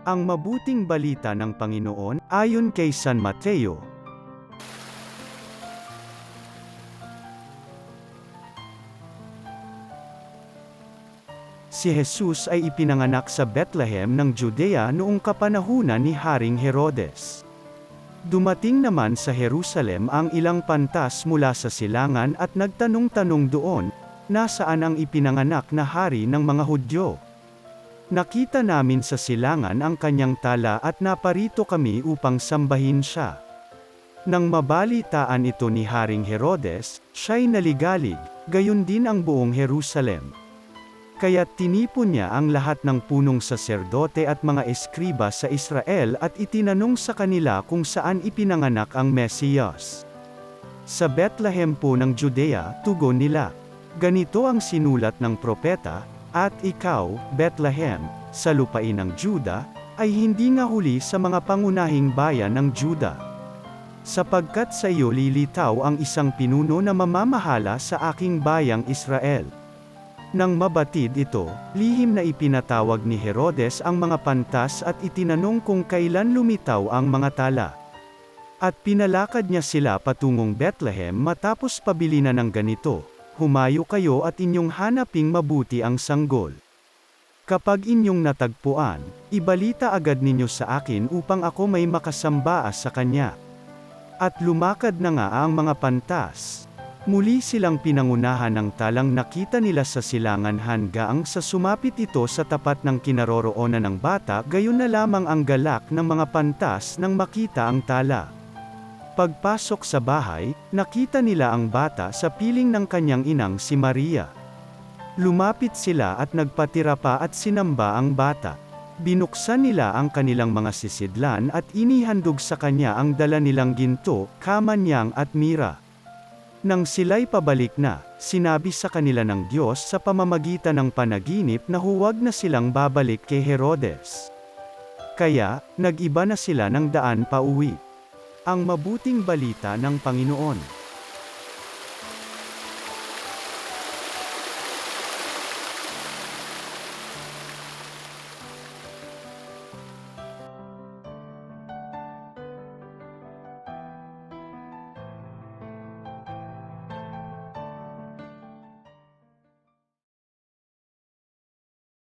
Ang mabuting balita ng Panginoon, ayon kay San Mateo. Si Jesus ay ipinanganak sa Bethlehem ng Judea noong kapanahunan ni Haring Herodes. Dumating naman sa Jerusalem ang ilang pantas mula sa silangan at nagtanong-tanong doon, nasaan ang ipinanganak na hari ng mga Hudyo? Nakita namin sa silangan ang kanyang tala at naparito kami upang sambahin siya. Nang mabalitaan ito ni Haring Herodes, siya'y naligalig, gayon din ang buong Jerusalem. Kaya't tinipon niya ang lahat ng punong saserdote at mga eskriba sa Israel at itinanong sa kanila kung saan ipinanganak ang Mesiyas. Sa Bethlehem po ng Judea, tugon nila. Ganito ang sinulat ng propeta, at ikaw, Bethlehem, sa lupain ng Juda, ay hindi nga huli sa mga pangunahing bayan ng Juda. Sapagkat sa iyo lilitaw ang isang pinuno na mamamahala sa aking bayang Israel. Nang mabatid ito, lihim na ipinatawag ni Herodes ang mga pantas at itinanong kung kailan lumitaw ang mga tala. At pinalakad niya sila patungong Bethlehem matapos pabili na ng ganito. Humayo kayo at inyong hanaping mabuti ang sanggol. Kapag inyong natagpuan, ibalita agad ninyo sa akin upang ako may makasamba sa kanya. At lumakad na nga ang mga pantas. Muli silang pinangunahan ng talang nakita nila sa silangan hanggang sa sumapit ito sa tapat ng kinaroroonan ng bata, gayon na lamang ang galak ng mga pantas nang makita ang tala. Pagpasok sa bahay, nakita nila ang bata sa piling ng kanyang inang si Maria. Lumapit sila at nagpatira pa at sinamba ang bata. Binuksan nila ang kanilang mga sisidlan at inihandog sa kanya ang dala nilang ginto, kamanyang at mira. Nang sila'y pabalik na, sinabi sa kanila ng Diyos sa pamamagitan ng panaginip na huwag na silang babalik kay Herodes. Kaya, nag-iba na sila ng daan pauwi. Ang mabuting balita ng Panginoon.